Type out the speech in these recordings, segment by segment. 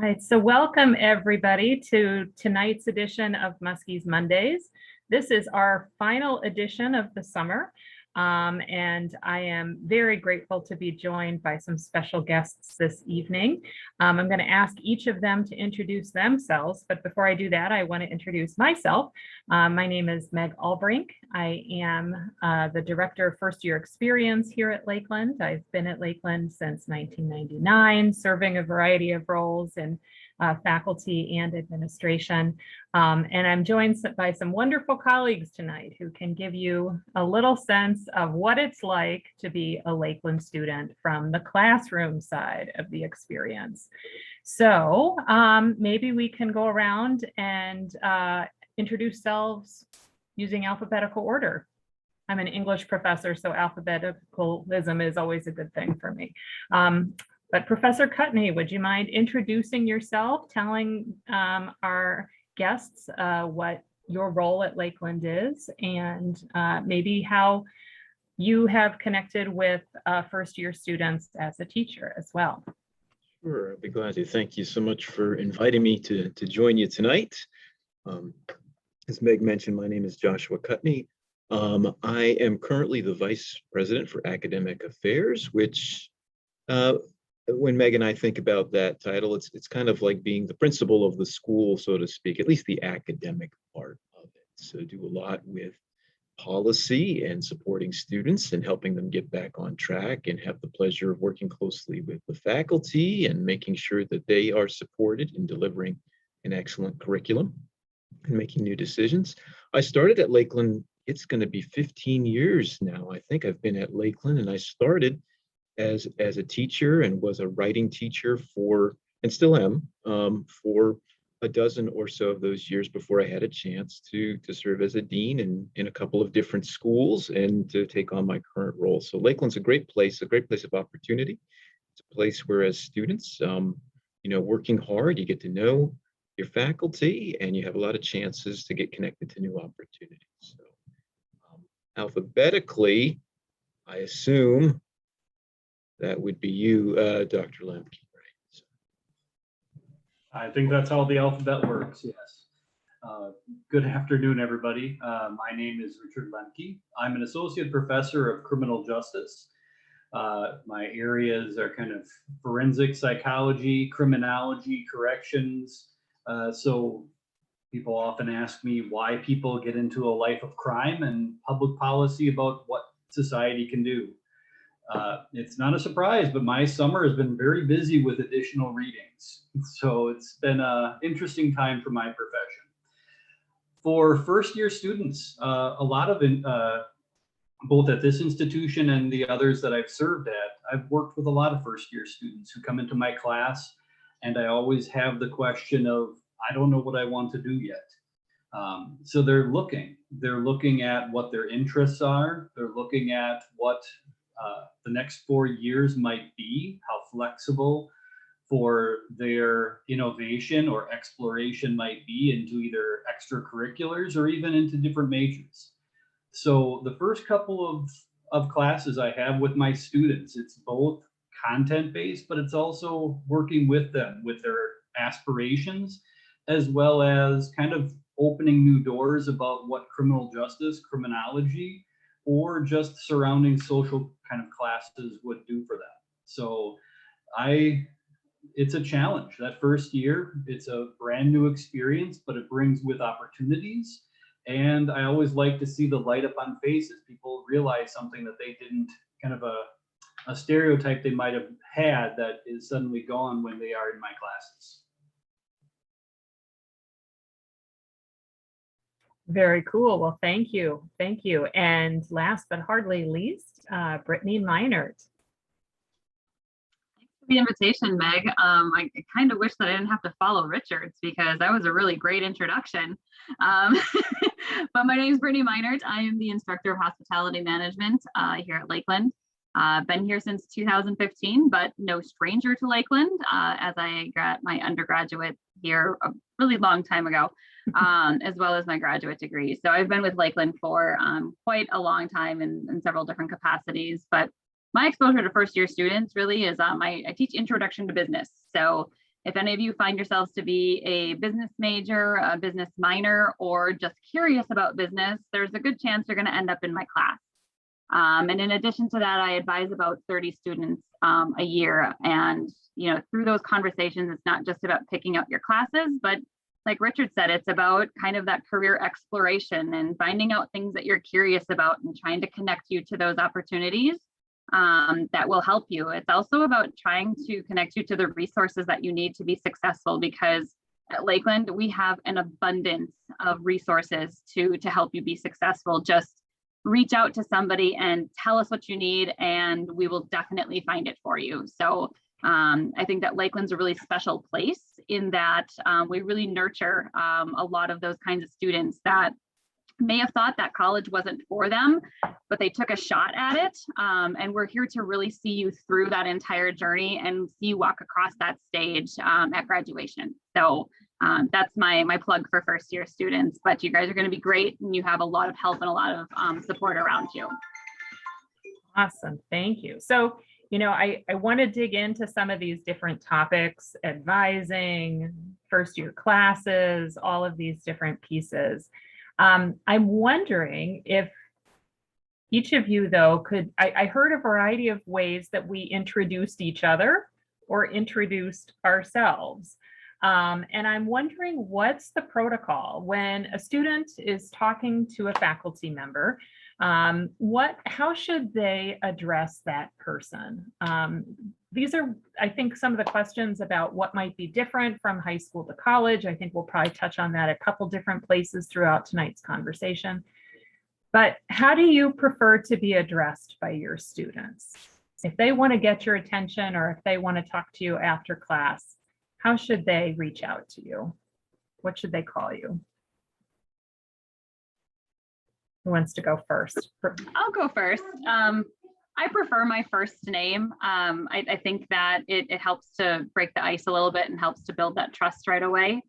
right, so welcome everybody to tonight's edition of Muskies Mondays. This is our final edition of the summer, and I am very grateful to be joined by some special guests this evening. I'm going to ask each of them to introduce themselves, but before I do that, I want to introduce myself. My name is Meg Albrink. I am the Director of First Year Experience here at Lakeland. I've been at Lakeland since 1999, serving a variety of roles in faculty and administration. And I'm joined by some wonderful colleagues tonight who can give you a little sense of what it's like to be a Lakeland student from the classroom side of the experience. So maybe we can go around and introduce selves using alphabetical order. I'm an English professor, so alphabeticalism is always a good thing for me. But Professor Kutney, would you mind introducing yourself, telling our guests what your role at Lakeland is, and maybe how you have connected with first year students as a teacher as well? Sure, I'll be glad to. Thank you so much for inviting me to join you tonight. As Meg mentioned, my name is Joshua Kutney. I am currently the Vice President for Academic Affairs, which when Meg and I think about that title, it's kind of like being the principal of the school, so to speak, at least the academic part of it. So do a lot with policy and supporting students and helping them get back on track, and have the pleasure of working closely with the faculty and making sure that they are supported in delivering an excellent curriculum and making new decisions. I started at Lakeland, it's going to be 15 years now. I think I've been at Lakeland, and I started as a teacher and was a writing teacher for, and still am, for a dozen or so of those years before I had a chance to serve as a dean in a couple of different schools and to take on my current role. So Lakeland's a great place of opportunity. It's a place where as students, working hard, you get to know your faculty and you have a lot of chances to get connected to new opportunities. So alphabetically, I assume that would be you, Dr. Lemke, right? So. I think that's how the alphabet works, yes. Good afternoon, everybody. My name is Richard Lemke. I'm an associate professor of criminal justice. My areas are kind of forensic psychology, criminology, corrections. So people often ask me why people get into a life of crime and public policy about what society can do. It's not a surprise, but my summer has been very busy with additional readings. So it's been an interesting time for my profession. For first year students, a lot of, both at this institution and the others that I've served at, I've worked with a lot of first year students who come into my class, and I always have the question of, I don't know what I want to do yet. So they're looking at what their interests are. They're looking at what the next 4 years might be, how flexible for their innovation or exploration might be into either extracurriculars or even into different majors. So the first couple of classes I have with my students, it's both content-based, but it's also working with them with their aspirations, as well as kind of opening new doors about what criminal justice, criminology, or just surrounding social kind of classes would do for them. So it's a challenge. That first year, it's a brand new experience, but it brings with opportunities. And I always like to see the light up on faces. People realize something that they didn't, kind of a stereotype they might have had that is suddenly gone when they are in my classes. Very cool. Well, thank you. Thank you. And last but hardly least, Britanni Meinert. Thanks for the invitation, Meg. I kind of wish that I didn't have to follow Richard's because that was a really great introduction. But my name is Britanni Meinert. I am the Instructor of Hospitality Management here at Lakeland. Been here since 2015, but no stranger to Lakeland, as I got my undergraduate here a really long time ago, as well as my graduate degree. So I've been with Lakeland for quite a long time in several different capacities. But my exposure to first year students really is I teach introduction to business. So if any of you find yourselves to be a business major, a business minor, or just curious about business, there's a good chance you're going to end up in my class. And in addition to that, I advise about 30 students a year. And, through those conversations, it's not just about picking up your classes, but like Richard said, it's about kind of that career exploration and finding out things that you're curious about and trying to connect you to those opportunities that will help you. It's also about trying to connect you to the resources that you need to be successful, because at Lakeland, we have an abundance of resources to help you be successful. Just reach out to somebody and tell us what you need, and we will definitely find it for you. So I think that Lakeland's a really special place in that we really nurture a lot of those kinds of students that may have thought that college wasn't for them, but they took a shot at it. And we're here to really see you through that entire journey and see you walk across that stage at graduation. So that's my plug for first year students, but you guys are going to be great and you have a lot of help and a lot of support around you. Awesome. Thank you. So, I want to dig into some of these different topics, advising, first year classes, all of these different pieces. I'm wondering if each of you, though, I heard a variety of ways that we introduced each other or introduced ourselves. And I'm wondering, what's the protocol when a student is talking to a faculty member? How should they address that person? These are, I think, some of the questions about what might be different from high school to college. I think we'll probably touch on that a couple different places throughout tonight's conversation. But how do you prefer to be addressed by your students? If they want to get your attention or if they want to talk to you after class, how should they reach out to you? What should they call you? Who wants to go first? I'll go first. I prefer my first name. I think that it helps to break the ice a little bit and helps to build that trust right away.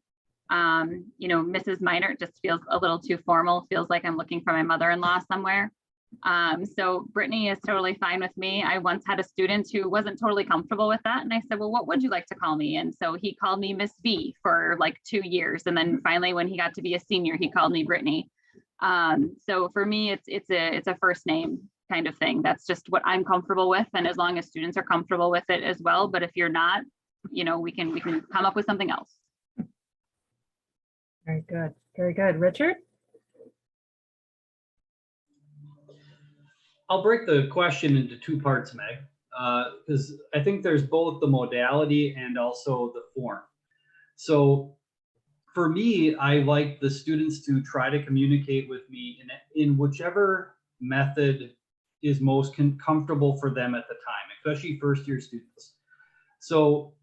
Mrs. Minor just feels a little too formal, feels like I'm looking for my mother-in-law somewhere. So Brittany is totally fine with me. I once had a student who wasn't totally comfortable with that. And I said, well, what would you like to call me? And so he called me Miss B for like 2 years. And then finally, when he got to be a senior, he called me Brittany. So for me, it's a first name kind of thing. That's just what I'm comfortable with. And as long as students are comfortable with it as well. But if you're not, we can come up with something else. Very good. Very good. Richard? I'll break the question into two parts, Meg, because I think there's both the modality and also the form. So for me, I like the students to try to communicate with me in whichever method is most comfortable for them at the time, especially first year students. So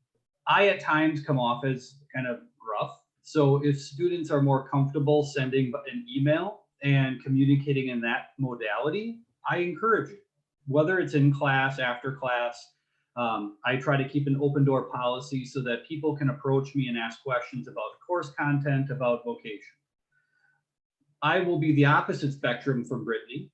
I at times come off as kind of rough. So if students are more comfortable sending an email and communicating in that modality, I encourage it, whether it's in class, after class. I try to keep an open door policy so that people can approach me and ask questions about course content, about vocation. I will be the opposite spectrum from Brittany,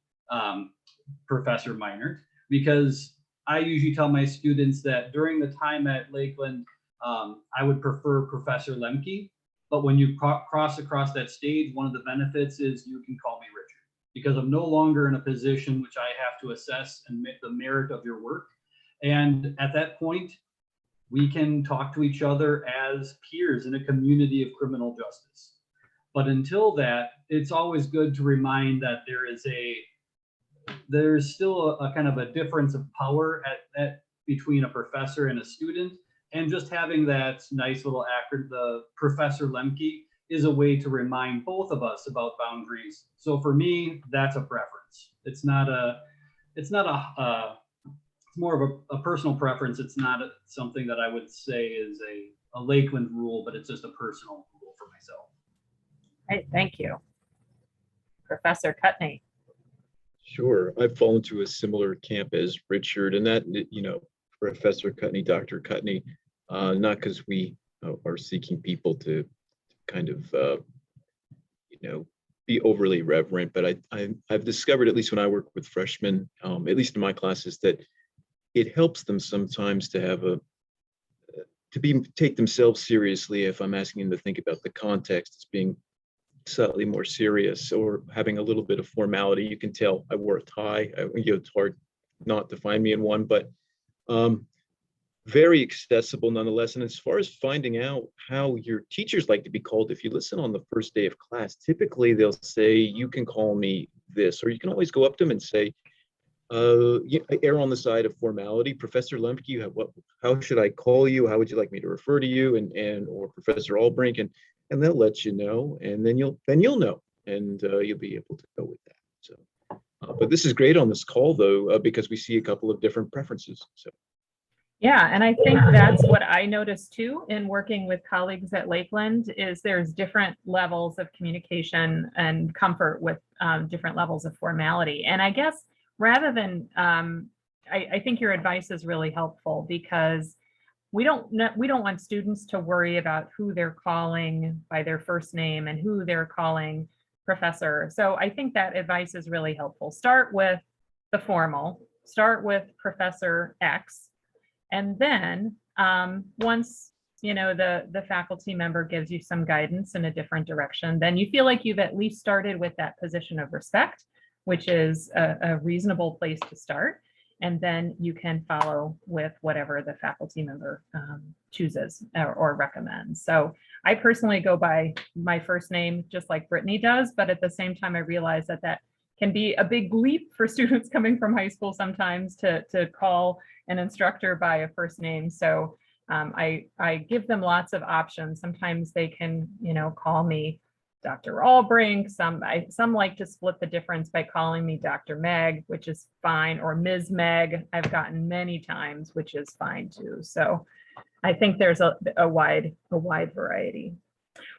Professor Minor, because I usually tell my students that during the time at Lakeland, I would prefer Professor Lemke, but when you cross across that stage, one of the benefits is you can call me Richard, because I'm no longer in a position which I have to assess and the merit of your work. And at that point, we can talk to each other as peers in a community of criminal justice. But until that, it's always good to remind that there's still a kind of a difference of power between a professor and a student. And just having that nice little acronym, the Professor Lemke, is a way to remind both of us about boundaries. So for me, that's a preference. It's more of a personal preference. It's not something that I would say is a Lakeland rule, but it's just a personal rule for myself. Right, thank you. Professor Kutney. Sure, I've fallen to a similar camp as Richard, and that, Professor Kutney, Dr. Kutney, not because we are seeking people to kind of, be overly reverent, but I've discovered, at least when I work with freshmen, at least in my classes, that it helps them sometimes to take themselves seriously if I'm asking them to think about the context as being slightly more serious or having a little bit of formality. You can tell I wore a tie. It's hard not to find me in one, but very accessible nonetheless. And as far as finding out how your teachers like to be called, if you listen on the first day of class, typically they'll say, you can call me this, or you can always go up to them and say, err on the side of formality. Professor Lemke, how should I call you? How would you like me to refer to you? And or Professor Albrink, and they'll let you know, and then you'll know, and you'll be able to go with that. So, but this is great on this call though, because we see a couple of different preferences. So. Yeah, and I think that's what I noticed too in working with colleagues at Lakeland is there's different levels of communication and comfort with different levels of formality. And I guess rather than, I think your advice is really helpful because we don't want students to worry about who they're calling by their first name and who they're calling professor. So I think that advice is really helpful. Start with the formal, start with Professor X. And then once the faculty member gives you some guidance in a different direction, then you feel like you've at least started with that position of respect, which is a reasonable place to start. And then you can follow with whatever the faculty member chooses or recommends. So I personally go by my first name, just like Brittany does, but at the same time, I realize that can be a big leap for students coming from high school sometimes to call an instructor by a first name. So I give them lots of options. Sometimes they can, call me Dr. Albrink. Some like to split the difference by calling me Dr. Meg, which is fine, or Ms. Meg. I've gotten many times, which is fine too. So I think there's a wide variety.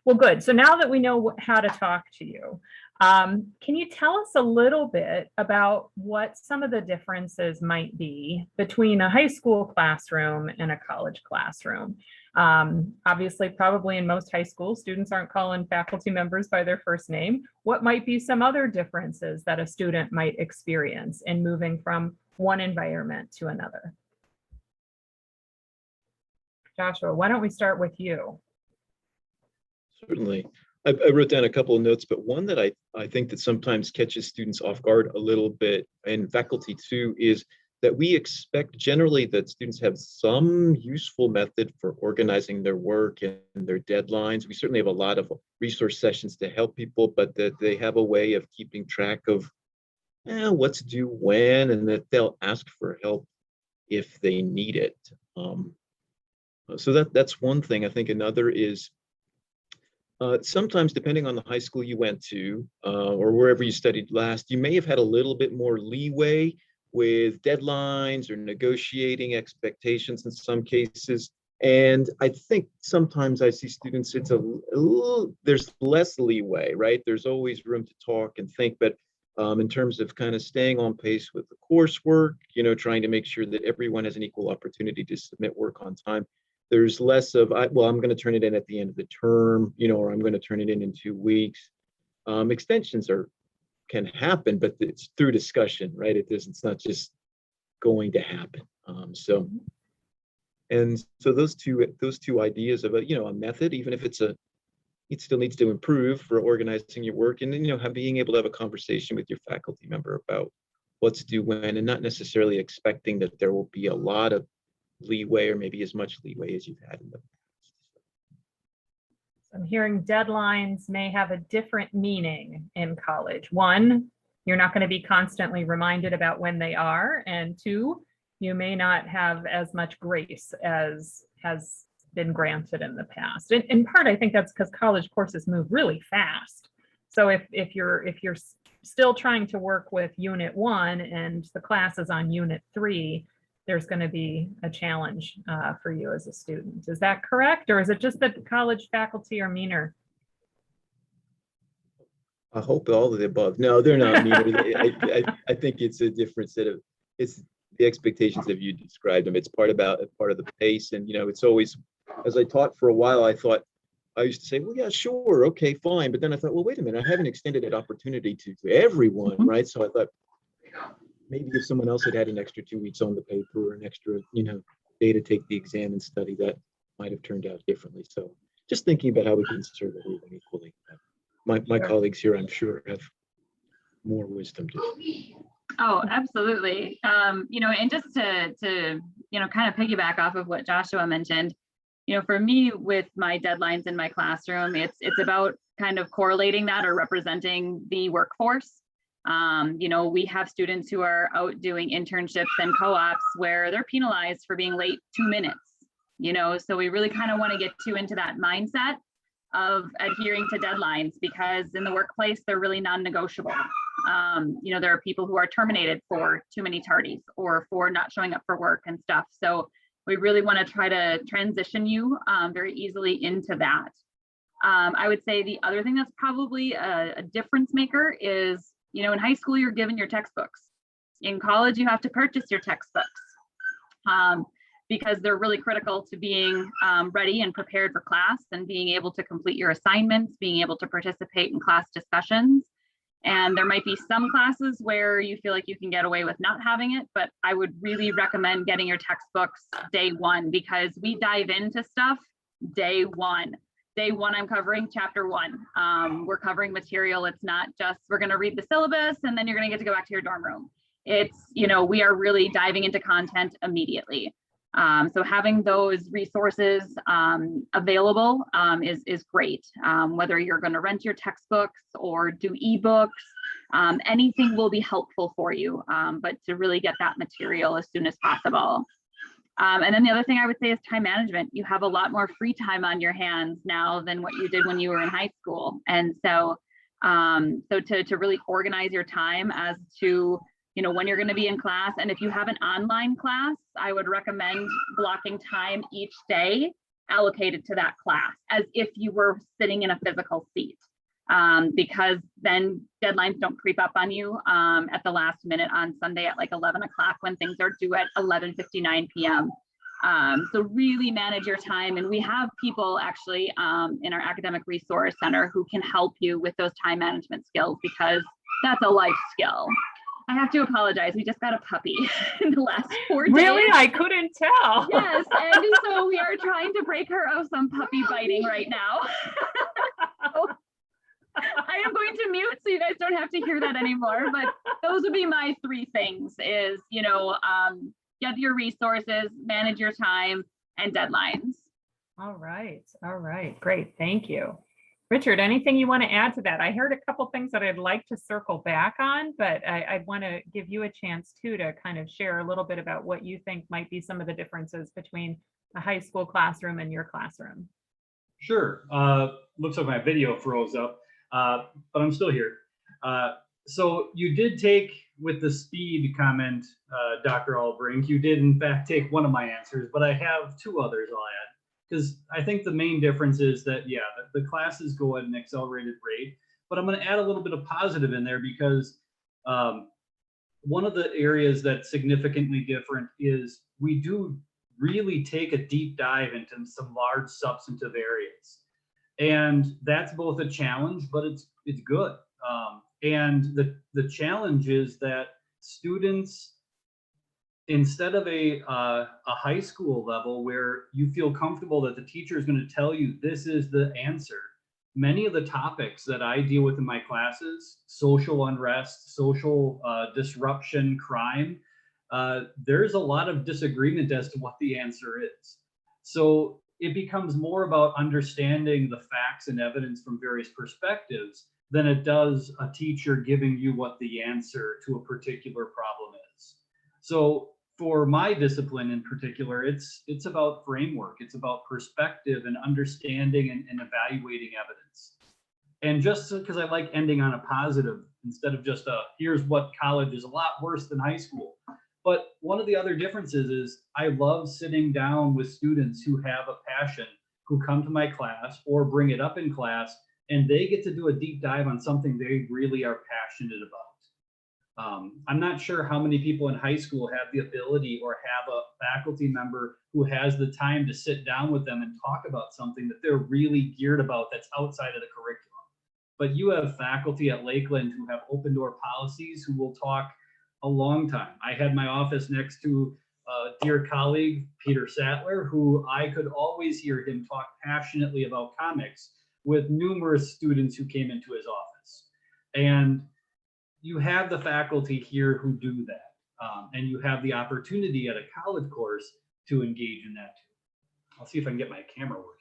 Well, good. So now that we know how to talk to you, can you tell us a little bit about what some of the differences might be between a high school classroom and a college classroom? Obviously, probably in most high schools, students aren't calling faculty members by their first name. What might be some other differences that a student might experience in moving from one environment to another? Joshua, why don't we start with you? Certainly. I wrote down a couple of notes, but one that I think that sometimes catches students off guard a little bit, and faculty too, is that we expect generally that students have some useful method for organizing their work and their deadlines. We certainly have a lot of resource sessions to help people, but that they have a way of keeping track of what's due when, and that they'll ask for help if they need it. So that's one thing. I think another is sometimes, depending on the high school you went to or wherever you studied last, you may have had a little bit more leeway with deadlines or negotiating expectations in some cases. And I think sometimes I see students, it's there's less leeway, right? There's always room to talk and think, but in terms of kind of staying on pace with the coursework, trying to make sure that everyone has an equal opportunity to submit work on time. There's less of, I'm going to turn it in at the end of the term, or I'm going to turn it in 2 weeks. Extensions can happen, but it's through discussion, right? It's not just going to happen. So those two ideas of a method, even if it still needs to improve for organizing your work, and then being able to have a conversation with your faculty member about what's due when, and not necessarily expecting that there will be a lot of leeway or maybe as much leeway as you've had in the past. I'm hearing deadlines may have a different meaning in college. One, you're not going to be constantly reminded about when they are, and two, you may not have as much grace as has been granted in the past. In part, I think that's because college courses move really fast. So if you're still trying to work with Unit 1 and the class is on Unit 3, there's going to be a challenge for you as a student. Is that correct? Or is it just that college faculty are meaner? I hope all of the above. No, they're not meaner. I think it's a different set of, it's the expectations of you described them. It's part of the pace. And, it's always, as I taught for a while, I used to say, well, yeah, sure. Okay, fine. But then I thought, well, wait a minute, I haven't extended that opportunity to everyone, right? So I thought, maybe if someone else had an extra 2 weeks on the paper or an extra, day to take the exam and study, might have turned out differently. So just thinking about how we can serve everyone equally. My Sure. colleagues here, I'm sure, have more wisdom to. Oh, absolutely. And just to kind of piggyback off of what Joshua mentioned, for me with my deadlines in my classroom, it's about kind of correlating that or representing the workforce. We have students who are out doing internships and co-ops where they're penalized for being late 2 minutes, so we really kind of want to get you into that mindset of adhering to deadlines, because in the workplace, they're really non-negotiable. There are people who are terminated for too many tardies or for not showing up for work and stuff. So we really want to try to transition you very easily into that. I would say the other thing that's probably a difference maker is, in high school, you're given your textbooks. In college, you have to purchase your textbooks because they're really critical to being ready and prepared for class and being able to complete your assignments, being able to participate in class discussions. And there might be some classes where you feel like you can get away with not having it, but I would really recommend getting your textbooks day one, because we dive into stuff day one. Day one, I'm covering chapter 1. We're covering material. It's not just, we're going to read the syllabus and then you're going to get to go back to your dorm room. It's, we are really diving into content immediately. So having those resources available is great. Whether you're going to rent your textbooks or do ebooks, anything will be helpful for you, but to really get that material as soon as possible. And then the other thing I would say is time management. You have a lot more free time on your hands now than what you did when you were in high school. And so, to really organize your time as to when you're going to be in class. And if you have an online class, I would recommend blocking time each day allocated to that class as if you were sitting in a physical seat, because then deadlines don't creep up on you at the last minute on Sunday at like 11 o'clock when things are due at 11:59 p.m. So really manage your time. And we have people actually in our academic resource center who can help you with those time management skills, because that's a life skill. I have to apologize. We just got a puppy in the last 4 days. Really? I couldn't tell. Yes. And so we are trying to break her of some puppy biting right now. So I am going to mute so you guys don't have to hear that anymore. But those would be my 3 things is, get your resources, manage your time, and deadlines. All right. Great. Thank you. Richard, anything you want to add to that? I heard a couple things that I'd like to circle back on, but I want to give you a chance too to kind of share a little bit about what you think might be some of the differences between a high school classroom and your classroom. Sure. Looks like my video froze up, but I'm still here. So you did take, with the speed comment, Dr. Albrink, you did in fact take one of my answers, but I have 2 others I'll add. Because I think the main difference is that, yeah, the classes go at an accelerated rate, but I'm going to add a little bit of positive in there, because one of the areas that's significantly different is we do really take a deep dive into some large substantive areas. And that's both a challenge, but it's good. And the challenge is that students, instead of a high school level where you feel comfortable that the teacher is going to tell you this is the answer, many of the topics that I deal with in my classes, social unrest, social disruption, crime, there's a lot of disagreement as to what the answer is. So it becomes more about understanding the facts and evidence from various perspectives than it does a teacher giving you what the answer to a particular problem is. So for my discipline in particular, it's about framework, it's about perspective and understanding and evaluating evidence. And just because I like ending on a positive instead of just here's what college is a lot worse than high school. But one of the other differences is I love sitting down with students who have a passion, who come to my class or bring it up in class, and they get to do a deep dive on something they really are passionate about. I'm not sure how many people in high school have the ability or have a faculty member who has the time to sit down with them and talk about something that they're really geared about that's outside of the curriculum. But you have faculty at Lakeland who have open door policies who will talk a long time. I had my office next to dear colleague, Peter Sattler, who I could always hear him talk passionately about comics with numerous students who came into his office. And you have the faculty here who do that. And you have the opportunity at a college course to engage in that too. I'll see if I can get my camera working.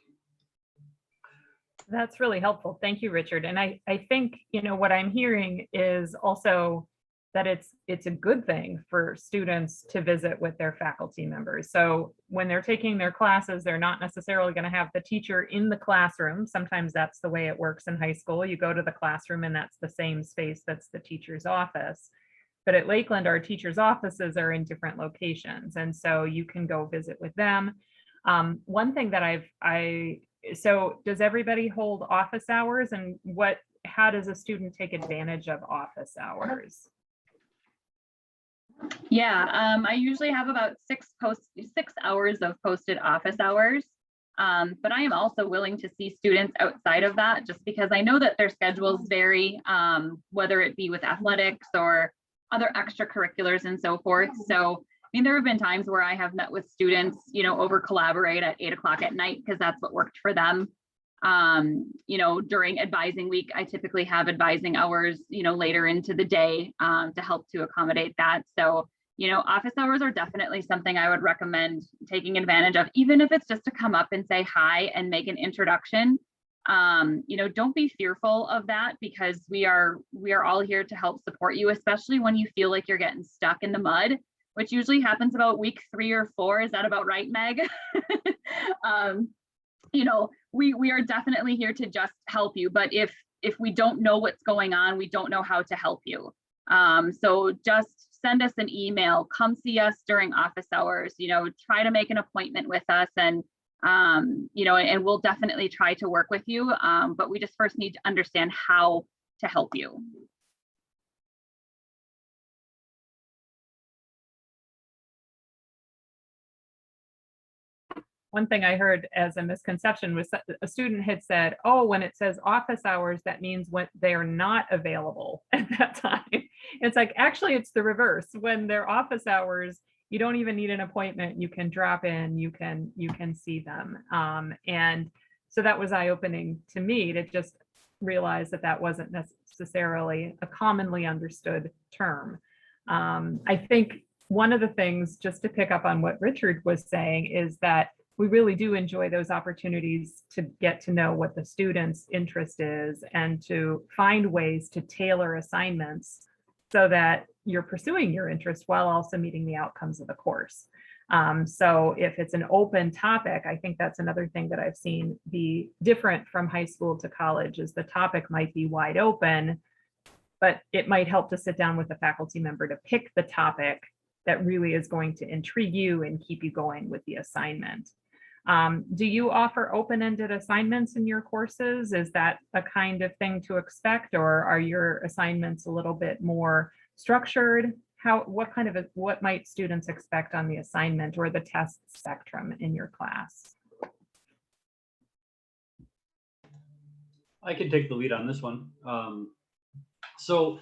That's really helpful. Thank you, Richard. And I think, what I'm hearing is also that it's a good thing for students to visit with their faculty members. So when they're taking their classes, they're not necessarily going to have the teacher in the classroom. Sometimes that's the way it works in high school. You go to the classroom and that's the same space that's the teacher's office. But at Lakeland, our teachers' offices are in different locations. And so you can go visit with them. One thing that so does everybody hold office hours, and how does a student take advantage of office hours? Yeah, I usually have about 6 hours of posted office hours. But I am also willing to see students outside of that, just because I know that their schedules vary, whether it be with athletics or other extracurriculars and so forth. So, I mean, there have been times where I have met with students, over collaborate at 8 o'clock at night, because that's what worked for them. During advising week, I typically have advising hours, later into the day, to help to accommodate that. So, office hours are definitely something I would recommend taking advantage of, even if it's just to come up and say hi and make an introduction. Don't be fearful of that, because we are all here to help support you, especially when you feel like you're getting stuck in the mud, which usually happens about week 3 or 4. Is that about right, Meg? We are definitely here to just help you. But if we don't know what's going on, we don't know how to help you. So just send us an email, come see us during office hours, try to make an appointment with us, and and we'll definitely try to work with you. But we just first need to understand how to help you. One thing I heard as a misconception was that a student had said, oh, when it says office hours, that means when they're not available at that time. It's like, actually, it's the reverse. When they're office hours, you don't even need an appointment. You can drop in, you can see them. And so that was eye-opening to me, to just realize that wasn't necessarily a commonly understood term. I think one of the things, just to pick up on what Richard was saying, is that we really do enjoy those opportunities to get to know what the student's interest is, and to find ways to tailor assignments so that you're pursuing your interest while also meeting the outcomes of the course. So if it's an open topic, I think that's another thing that I've seen be different from high school to college, is the topic might be wide open, but it might help to sit down with a faculty member to pick the topic that really is going to intrigue you and keep you going with the assignment. Do you offer open-ended assignments in your courses? Is that a kind of thing to expect, or are your assignments a little bit more structured? What might students expect on the assignment or the test spectrum in your class? I can take the lead on this one. So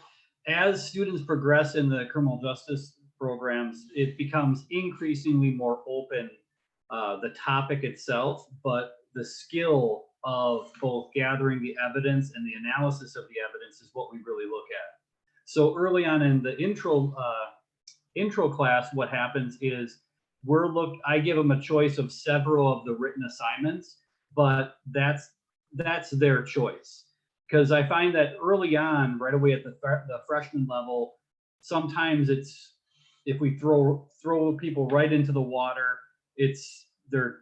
as students progress in the criminal justice programs, it becomes increasingly more open, the topic itself, but the skill of both gathering the evidence and the analysis of the evidence is what we really look at. So early on in the intro class, what happens is I give them a choice of several of the written assignments, but that's their choice. Because I find that early on, right away at the freshman level, sometimes it's, if we throw people right into the water, they're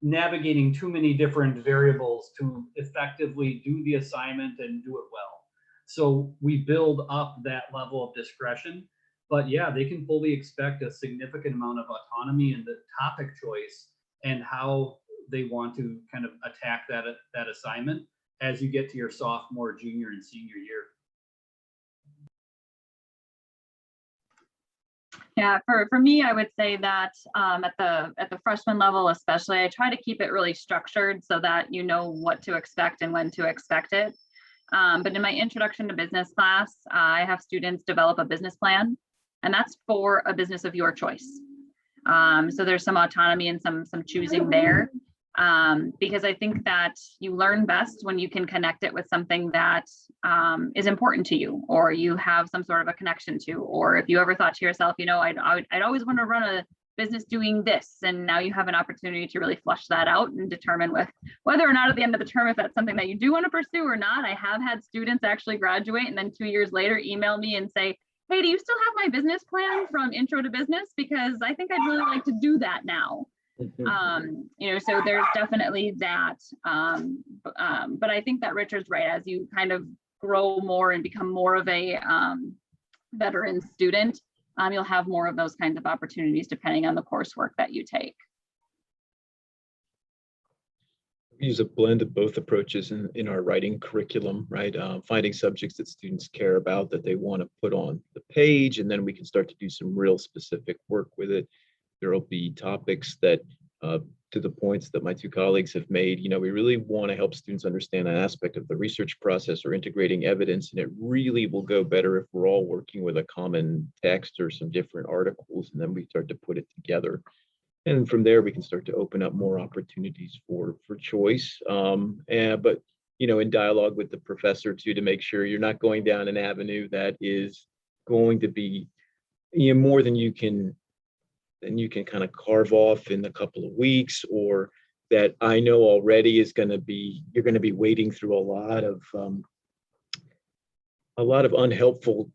navigating too many different variables to effectively do the assignment and do it well. So we build up that level of discretion, but yeah, they can fully expect a significant amount of autonomy in the topic choice and how they want to kind of attack that assignment as you get to your sophomore, junior, and senior year. Yeah, for me, I would say that at the freshman level especially, I try to keep it really structured so that you know what to expect and when to expect it. But in my introduction to business class, I have students develop a business plan, and that's for a business of your choice. So there's some autonomy and some choosing there. Because I think that you learn best when you can connect it with something that is important to you, or you have some sort of a connection to, or if you ever thought to yourself, you know, I'd always want to run a business doing this, and now you have an opportunity to really flush that out and determine whether or not at the end of the term, if that's something that you do want to pursue or not. I have had students actually graduate and then 2 years later email me and say, hey, do you still have my business plan from Intro to Business? Because I think I'd really like to do that now. You know, so there's definitely that. But I think that Richard's right. As you kind of grow more and become more of a veteran student, you'll have more of those kinds of opportunities depending on the coursework that you take. We use a blend of both approaches in our writing curriculum, right? Finding subjects that students care about, that they want to put on the page, and then we can start to do some real specific work with it. There will be topics that, to the points that my two colleagues have made, you know, we really want to help students understand an aspect of the research process or integrating evidence, and it really will go better if we're all working with a common text or some different articles, and then we start to put it together. And from there, we can start to open up more opportunities for choice. But, you know, in dialogue with the professor too, to make sure you're not going down an avenue that is going to be, you know, more than you can kind of carve off in a couple of weeks, or that I know already is going to be, you're going to be wading through a lot of unhelpful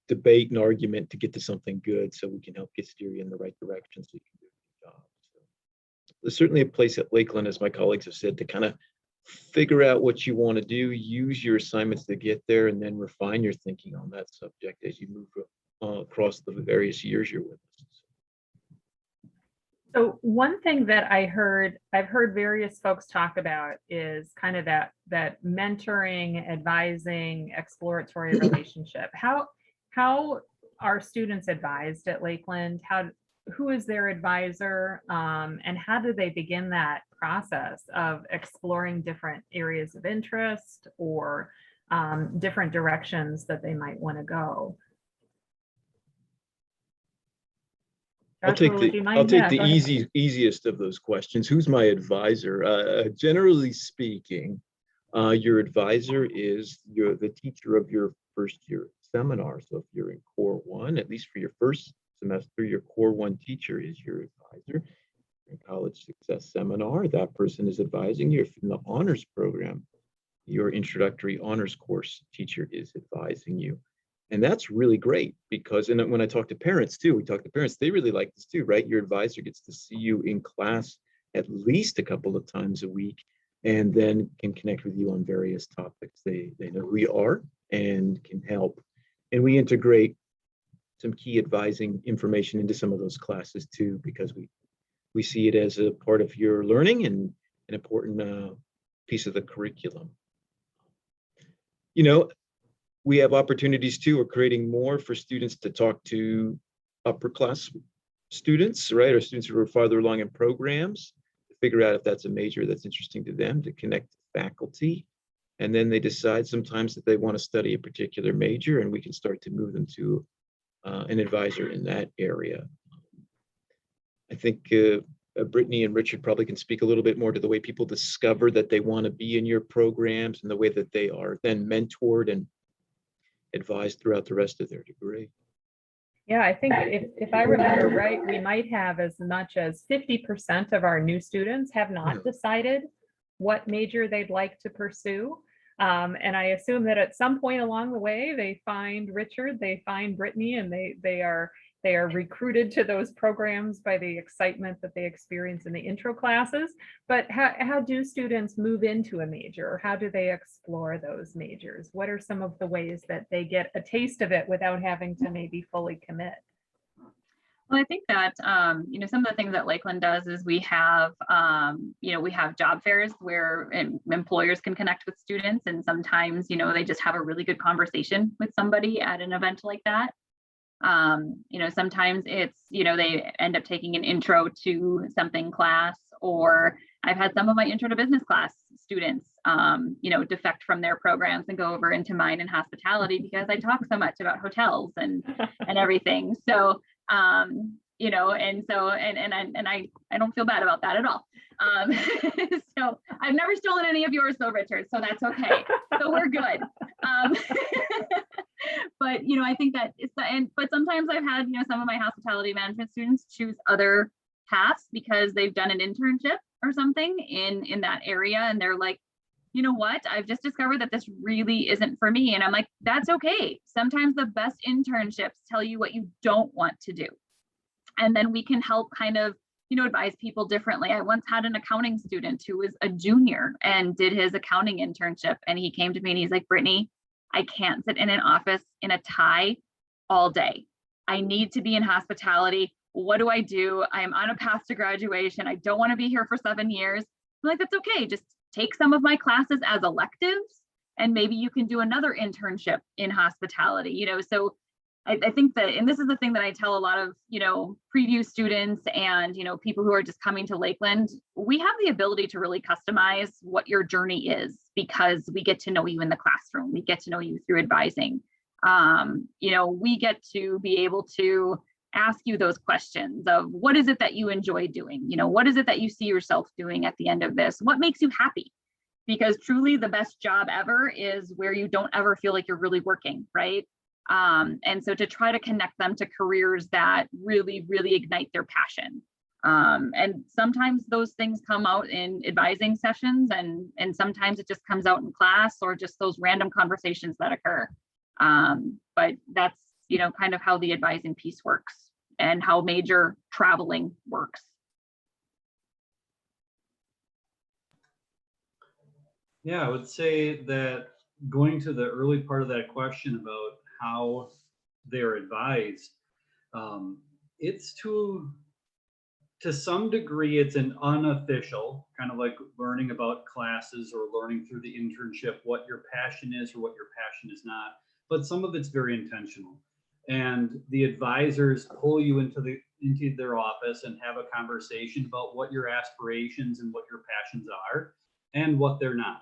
debate and argument to get to something good, so we can help steer you in the right direction so you can do a good job. So there's certainly a place at Lakeland, as my colleagues have said, to kind of figure out what you want to do, use your assignments to get there, and then refine your thinking on that subject as you move across the various years you're with us. So one thing that I've heard various folks talk about is kind of that mentoring, advising, exploratory relationship. How are students advised at Lakeland? Who is their advisor? And how do they begin that process of exploring different areas of interest or different directions that they might want to go? I'll take the easiest of those questions. Who's my advisor? Generally speaking, your advisor is the teacher of your first year seminar. So if you're in Core 1, at least for your first semester, your Core 1 teacher is your advisor. In College Success Seminar, that person is advising you. If in the honors program, your introductory honors course teacher is advising you. And that's really great, because when I talk to parents too, they really like this too, right? Your advisor gets to see you in class at least a couple of times a week, and then can connect with you on various topics. They know who you are and can help. And we integrate some key advising information into some of those classes too, because we see it as a part of your learning and an important piece of the curriculum. You know, we have opportunities too. We're creating more for students to talk to upper class students, right? Or students who are farther along in programs, to figure out if that's a major that's interesting to them, to connect to faculty. And then they decide sometimes that they want to study a particular major, and we can start to move them to an advisor in that area. I think Brittany and Richard probably can speak a little bit more to the way people discover that they want to be in your programs, and the way that they are then mentored and advised throughout the rest of their degree. Yeah, I think if I remember right, we might have as much as 50% of our new students have not decided what major they'd like to pursue. And I assume that at some point along the way, they find Richard, they find Brittany, and they are recruited to those programs by the excitement that they experience in the intro classes. But how do students move into a major, or how do they explore those majors? What are some of the ways that they get a taste of it without having to maybe fully commit? Well, I think that, you know, some of the things that Lakeland does is we have, you know, we have job fairs where employers can connect with students, and sometimes, you know, they just have a really good conversation with somebody at an event like that. You know, sometimes it's, you know, they end up taking an intro to something class, or I've had some of my intro to business class students, you know, defect from their programs and go over into mine in hospitality, because I talk so much about hotels and everything. So, and so, I don't feel bad about that at all. So I've never stolen any of yours though, Richard, so that's okay. So we're good. But, I think that but sometimes I've had, some of my hospitality management students choose other paths because they've done an internship or something in that area. And they're like, you know what, I've just discovered that this really isn't for me. And I'm like, that's okay. Sometimes the best internships tell you what you don't want to do. And then we can help kind of, advise people differently. I once had an accounting student who was a junior and did his accounting internship. And he came to me and he's like, Brittany, I can't sit in an office in a tie all day. I need to be in hospitality. What do I do? I'm on a path to graduation. I don't want to be here for 7 years. I'm like, that's okay. Just take some of my classes as electives, and maybe you can do another internship in hospitality, So I think that, and this is the thing that I tell a lot of, preview students and, people who are just coming to Lakeland, we have the ability to really customize what your journey is because we get to know you in the classroom. We get to know you through advising. We get to be able to ask you those questions of what is it that you enjoy doing? What is it that you see yourself doing at the end of this? What makes you happy? Because truly the best job ever is where you don't ever feel like you're really working, right? And so to try to connect them to careers that really, really ignite their passion. And sometimes those things come out in advising sessions and sometimes it just comes out in class or just those random conversations that occur. But that's, kind of how the advising piece works and how major traveling works. Yeah, I would say that going to the early part of that question about how they're advised, it's to some degree, it's an unofficial, kind of like learning about classes or learning through the internship what your passion is or what your passion is not. But some of it's very intentional. And the advisors pull you into their office and have a conversation about what your aspirations and what your passions are and what they're not.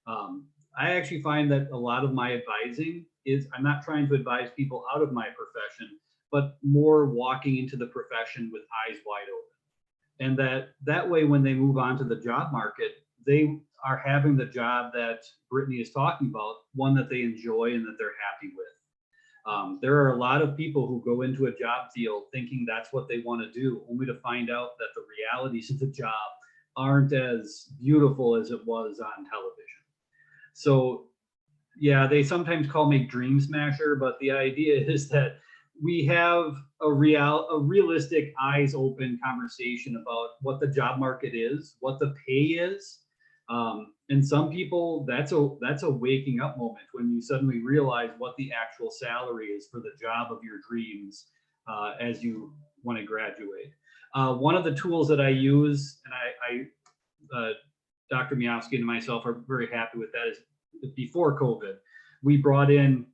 I actually find that a lot of my advising is I'm not trying to advise people out of my profession, but more walking into the profession with eyes wide open. And that way, when they move on to the job market, they are having the job that Brittany is talking about, one that they enjoy and that they're happy with. There are a lot of people who go into a job field thinking that's what they want to do, only to find out that the realities of the job aren't as beautiful as it was on television. So yeah, they sometimes call me dream smasher, but the idea is that we have a realistic eyes open conversation about what the job market is, what the pay is. And some people, that's a waking up moment when you suddenly realize what the actual salary is for the job of your dreams as you want to graduate. One of the tools that I use, and Dr. Miowski and myself are very happy with that, is before COVID, we brought in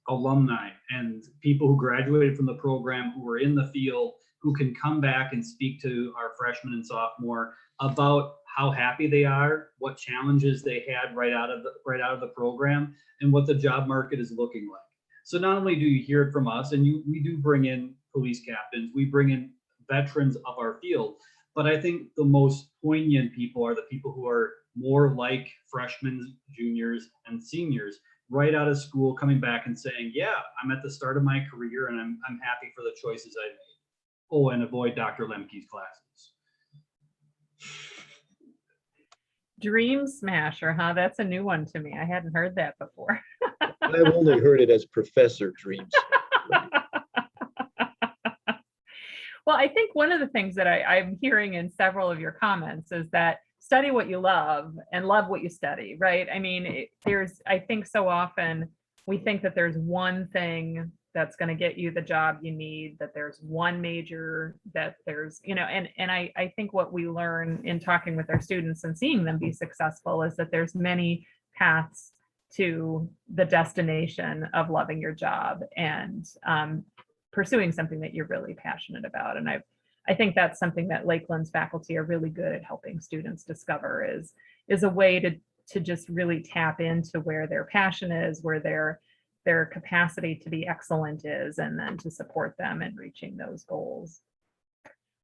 alumni and people who graduated from the program who were in the field who can come back and speak to our freshmen and sophomore about how happy they are, what challenges they had right out of the program, and what the job market is looking like. So not only do you hear it from us, and we do bring in police captains, we bring in veterans of our field, but I think the most poignant people are the people who are more like freshmen, juniors, and seniors right out of school, coming back and saying, yeah, I'm at the start of my career and I'm happy for the choices I made. Oh, and avoid Dr. Lemke's classes. Dream smasher, huh? That's a new one to me. I hadn't heard that before. I've only heard it as Professor Dreams. Well, I think one of the things that I'm hearing in several of your comments is that study what you love and love what you study, right? I mean, I think so often we think that there's one thing that's going to get you the job you need, that there's one major, that there's, and I think what we learn in talking with our students and seeing them be successful is that there's many paths to the destination of loving your job and pursuing something that you're really passionate about. And I think that's something that Lakeland's faculty are really good at helping students discover is a way to just really tap into where their passion is, where their capacity to be excellent is, and then to support them in reaching those goals.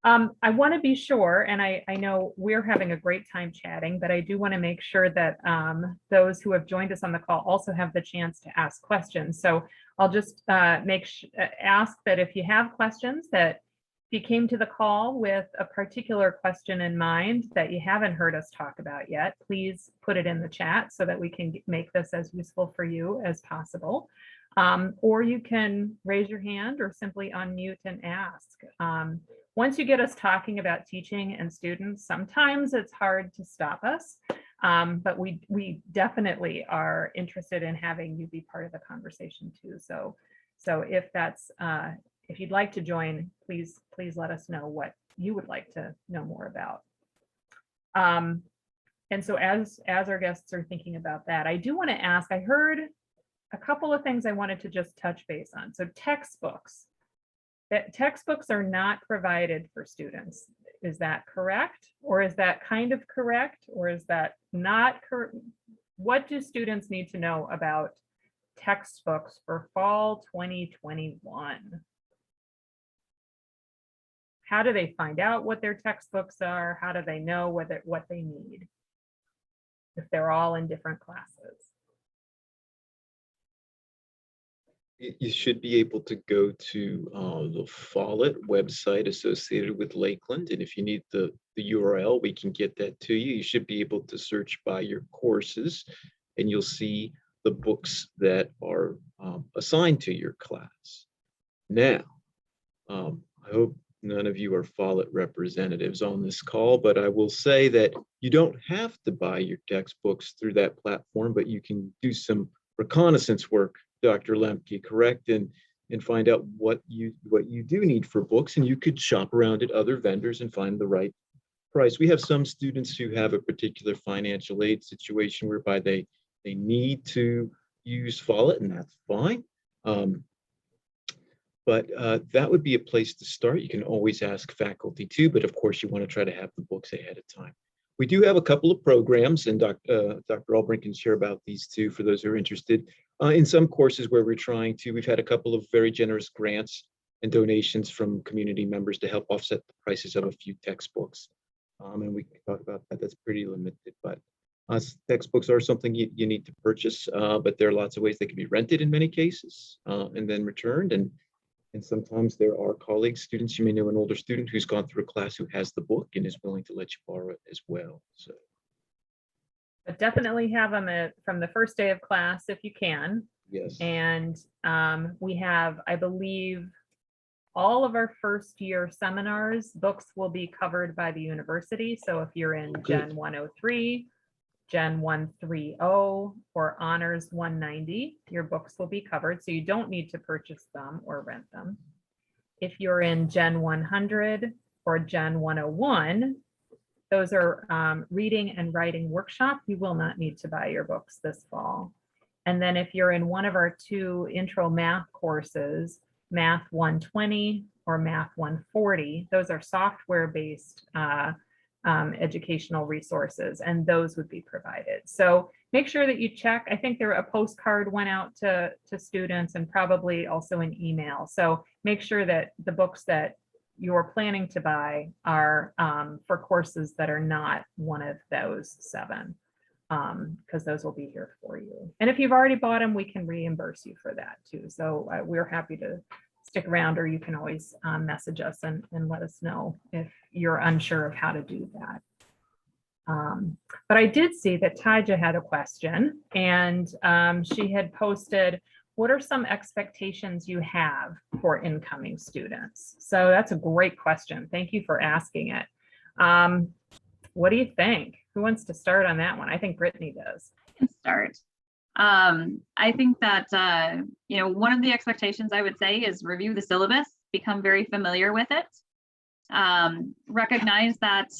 I want to be sure, and I know we're having a great time chatting, but I do want to make sure that those who have joined us on the call also have the chance to ask questions. So I'll just ask that if you have questions, that if you came to the call with a particular question in mind that you haven't heard us talk about yet, please put it in the chat so that we can make this as useful for you as possible. Or you can raise your hand or simply unmute and ask. Once you get us talking about teaching and students, sometimes it's hard to stop us, but we definitely are interested in having you be part of the conversation too. So if that's if you'd like to join, please let us know what you would like to know more about. And so as our guests are thinking about that, I do want to ask, I heard a couple of things I wanted to just touch base on. So textbooks. Textbooks are not provided for students. Is that correct? Or is that kind of correct? Or is that not correct? What do students need to know about textbooks for fall 2021? How do they find out what their textbooks are? How do they know what they need if they're all in different classes? You should be able to go to the Follett website associated with Lakeland. And if you need the URL, we can get that to you. You should be able to search by your courses and you'll see the books that are assigned to your class. Now, I hope none of you are Follett representatives on this call, but I will say that you don't have to buy your textbooks through that platform, but you can do some reconnaissance work, Dr. Lemke, correct? And find out what you do need for books, and you could shop around at other vendors and find the right price. We have some students who have a particular financial aid situation whereby they need to use Follett, and that's fine. But that would be a place to start. You can always ask faculty too, but of course you want to try to have the books ahead of time. We do have a couple of programs, and Dr. Albrink can share about these too for those who are interested. In some courses where we've had a couple of very generous grants and donations from community members to help offset the prices of a few textbooks. And we can talk about that. That's pretty limited, but textbooks are something you need to purchase, but there are lots of ways they can be rented in many cases and then returned. And sometimes there are colleagues, students, you may know an older student who's gone through a class who has the book and is willing to let you borrow it as well. So, but definitely have them from the first day of class if you can. Yes. And we have, I believe, all of our first year seminars, books will be covered by the university. So if you're in Gen 103, Gen 130, or Honors 190, your books will be covered. So you don't need to purchase them or rent them. If you're in Gen 100 or Gen 101, those are reading and writing workshop. You will not need to buy your books this fall. And then if you're in one of our two intro math courses, Math 120 or Math 140, those are software-based educational resources, and those would be provided. So make sure that you check. I think a postcard went out to students and probably also an email. So make sure that the books that you're planning to buy are for courses that are not one of those 7, because those will be here for you. And if you've already bought them, we can reimburse you for that too. So we're happy to stick around, or you can always message us and let us know if you're unsure of how to do that. But I did see that Taja had a question, and she had posted, what are some expectations you have for incoming students? So that's a great question. Thank you for asking it. What do you think? Who wants to start on that one? I think Brittany does. I can start. I think that, one of the expectations I would say is review the syllabus, become very familiar with it. Recognize that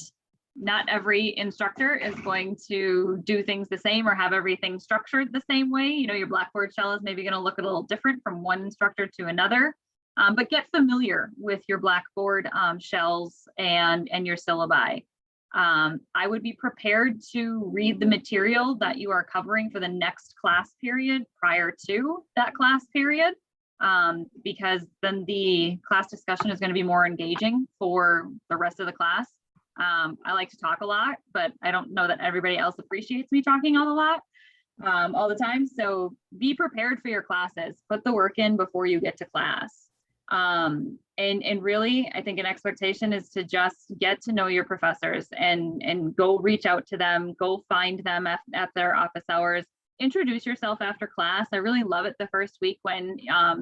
not every instructor is going to do things the same or have everything structured the same way. Your Blackboard shell is maybe going to look a little different from one instructor to another, but get familiar with your Blackboard shells and your syllabi. I would be prepared to read the material that you are covering for the next class period prior to that class period. because then the class discussion is going to be more engaging for the rest of the class. I like to talk a lot, but I don't know that everybody else appreciates me talking all the time. So be prepared for your classes, put the work in before you get to class. And really, I think an expectation is to just get to know your professors and go reach out to them, go find them at their office hours, introduce yourself after class. I really love it the first week when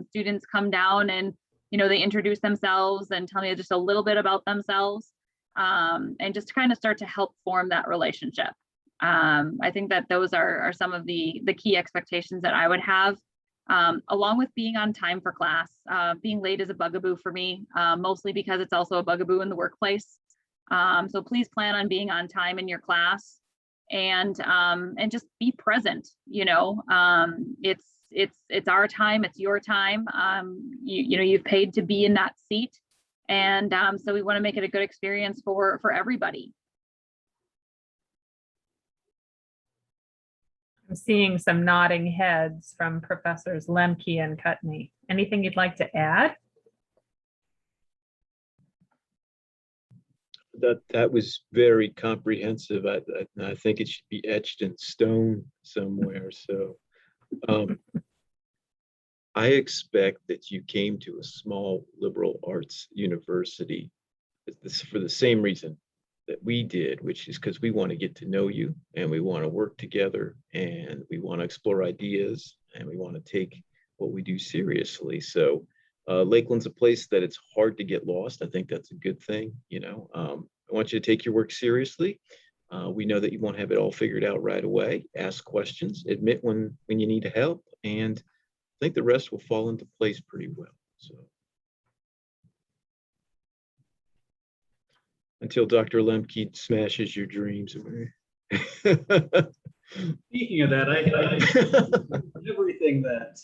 students come down and, they introduce themselves and tell me just a little bit about themselves, and just kind of start to help form that relationship. I think that those are some of the key expectations that I would have, along with being on time for class. Being late is a bugaboo for me, mostly because it's also a bugaboo in the workplace. So please plan on being on time in your class, and just be present. It's our time, it's your time. You've paid to be in that seat, and so we want to make it a good experience for everybody. I'm seeing some nodding heads from Professors Lemke and Kutney. Anything you'd like to add? That was very comprehensive. I think it should be etched in stone somewhere. So I expect that you came to a small liberal arts university for the same reason that we did, which is because we want to get to know you, and we want to work together, and we want to explore ideas, and we want to take what we do seriously. So Lakeland's a place that it's hard to get lost. I think that's a good thing. I want you to take your work seriously. We know that you won't have it all figured out right away. Ask questions, admit when you need help, and I think the rest will fall into place pretty well. So until Dr. Lemke smashes your dreams away. Speaking of that, everything that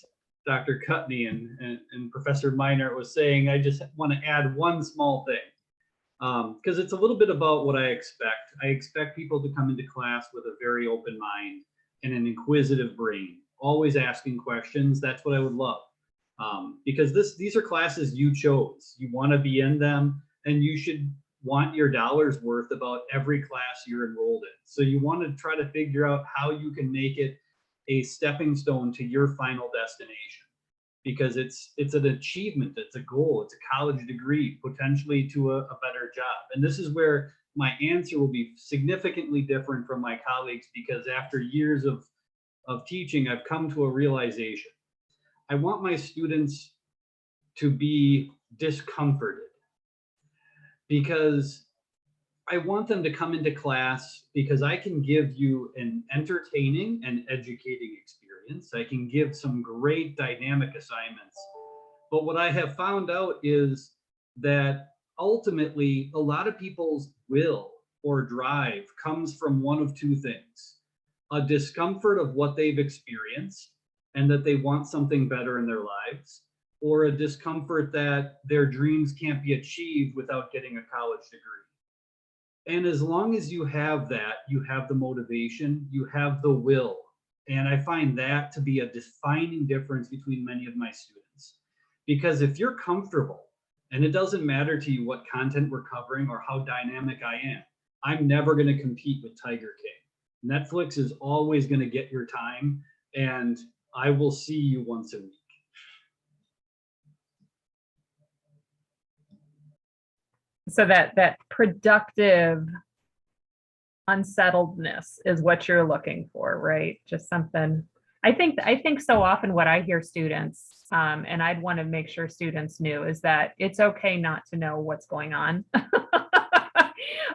Dr. Kutney and Professor Minert was saying, I just want to add one small thing, because it's a little bit about what I expect. I expect people to come into class with a very open mind and an inquisitive brain, always asking questions. That's what I would love, because these are classes you chose. You want to be in them, and you should want your dollar's worth about every class you're enrolled in. So you want to try to figure out how you can make it a stepping stone to your final destination, because it's an achievement, it's a goal, it's a college degree, potentially to a better job. And this is where my answer will be significantly different from my colleagues, because after years of teaching, I've come to a realization. I want my students to be discomforted, because I want them to come into class because I can give you an entertaining and educating experience. I can give some great dynamic assignments. But what I have found out is that ultimately a lot of people's will or drive comes from one of two things: a discomfort of what they've experienced and that they want something better in their lives, or a discomfort that their dreams can't be achieved without getting a college degree. And as long as you have that, you have the motivation, you have the will. And I find that to be a defining difference between many of my students. Because if you're comfortable, and it doesn't matter to you what content we're covering or how dynamic I am, I'm never going to compete with Tiger King. Netflix is always going to get your time, and I will see you once a week. So that productive unsettledness is what you're looking for, right? Just something. I think so often what I hear students, and I'd want to make sure students knew, is that it's okay not to know what's going on.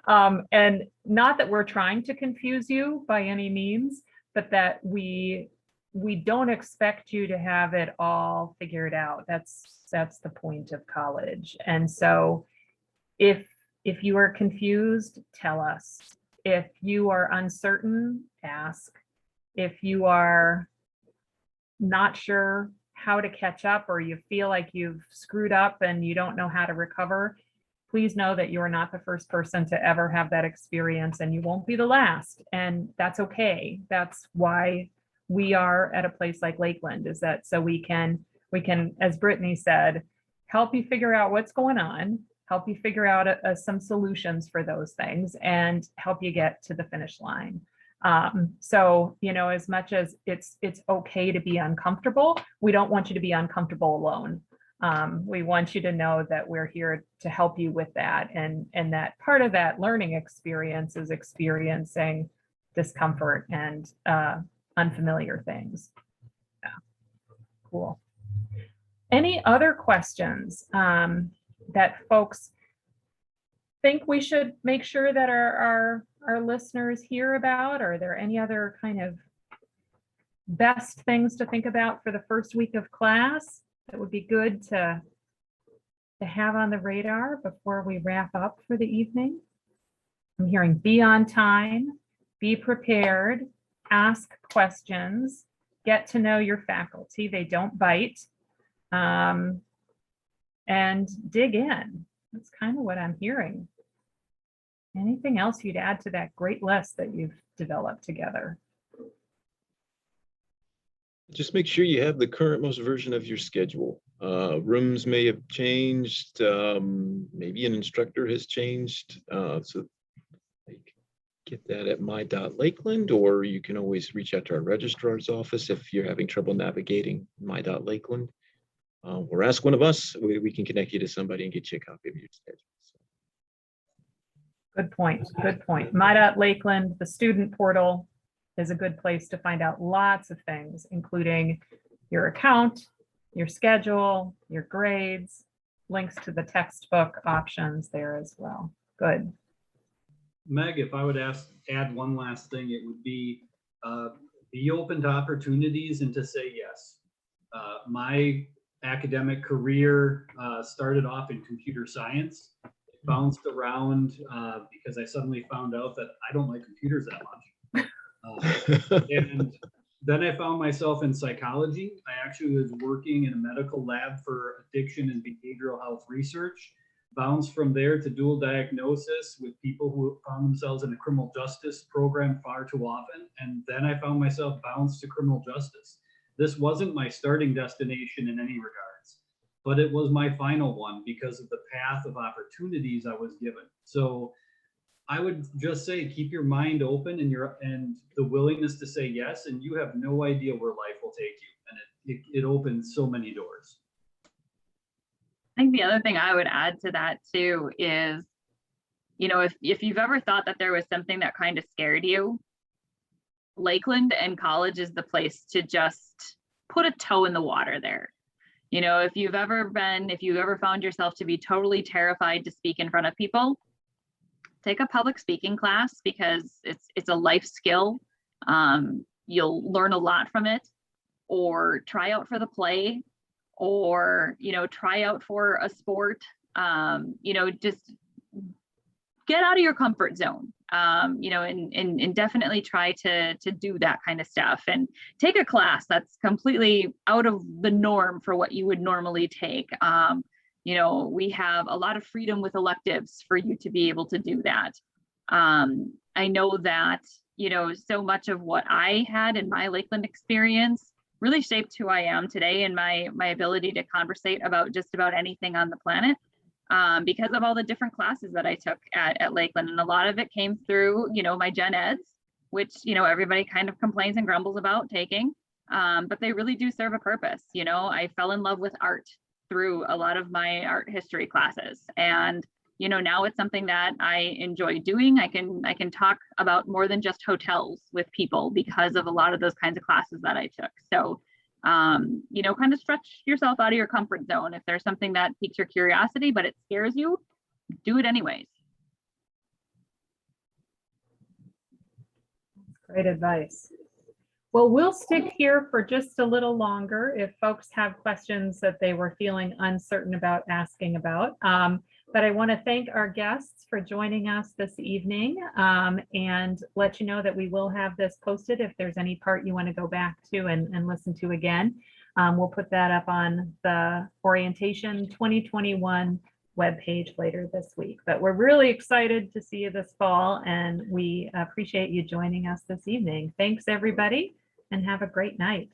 And not that we're trying to confuse you by any means, but that we don't expect you to have it all figured out. That's the point of college. And so if you are confused, tell us. If you are uncertain, ask. If you are not sure how to catch up, or you feel like you've screwed up and you don't know how to recover, please know that you are not the first person to ever have that experience, and you won't be the last. And that's okay. That's why we are at a place like Lakeland, is that so we can we can, as Brittany said, help you figure out what's going on, help you figure out some solutions for those things, and help you get to the finish line. So, you know, as much as it's okay to be uncomfortable, we don't want you to be uncomfortable alone. We want you to know that we're here to help you with that. And that part of that learning experience is experiencing discomfort and unfamiliar things. Yeah. Cool. Any other questions that folks think we should make sure that our listeners hear about? Are there any other kind of best things to think about for the first week of class that would be good to have on the radar before we wrap up for the evening? I'm hearing be on time, be prepared, ask questions, get to know your faculty, they don't bite, and dig in. That's kind of what I'm hearing. Anything else you'd add to that great list that you've developed together? Just make sure you have the current most version of your schedule. Rooms may have changed. Maybe an instructor has changed. So get that at my.lakeland, or you can always reach out to our registrar's office if you're having trouble navigating my.lakeland. Or ask one of us. We can connect you to somebody and get you a copy of your schedule. So. Good point. Good point. My.Lakeland, the student portal, is a good place to find out lots of things, including your account, your schedule, your grades, links to the textbook options there as well. Good. Meg, if I would add one last thing, it would be open to opportunities and to say yes. My academic career started off in computer science. It bounced around because I suddenly found out that I don't like computers that much. And then I found myself in psychology. I actually was working in a medical lab for addiction and behavioral health research. Bounced from there to dual diagnosis with people who found themselves in the criminal justice program far too often. And then I found myself bounced to criminal justice. This wasn't my starting destination in any regards, but it was my final one because of the path of opportunities I was given. So I would just say, keep your mind open and the willingness to say yes, and you have no idea where life will take you. And it opens so many doors. I think the other thing I would add to that too is, you know, if you've ever thought that there was something that kind of scared you, Lakeland and college is the place to just put a toe in the water there. You know, if you've ever found yourself to be totally terrified to speak in front of people, take a public speaking class because it's a life skill. You'll learn a lot from it. Or try out for the play, or, you know, try out for a sport. You know, just get out of your comfort zone. You know, and definitely try to do that kind of stuff, and take a class that's completely out of the norm for what you would normally take. You know, we have a lot of freedom with electives for you to be able to do that. I know that, you know, so much of what I had in my Lakeland experience really shaped who I am today and my ability to conversate about just about anything on the planet, because of all the different classes that I took at Lakeland. And a lot of it came through, you know, my gen eds, which, you know, everybody kind of complains and grumbles about taking, but they really do serve a purpose. You know, I fell in love with art through a lot of my art history classes. And, you know, now it's something that I enjoy doing. I can talk about more than just hotels with people because of a lot of those kinds of classes that I took. So, you know, kind of stretch yourself out of your comfort zone. If there's something that piques your curiosity, but it scares you, do it anyways. Great advice. Well, we'll stick here for just a little longer if folks have questions that they were feeling uncertain about asking about. But I want to thank our guests for joining us this evening, and let you know that we will have this posted if there's any part you want to go back to and listen to again. We'll put that up on the Orientation 2021 webpage later this week. But we're really excited to see you this fall, and we appreciate you joining us this evening. Thanks, everybody, and have a great night.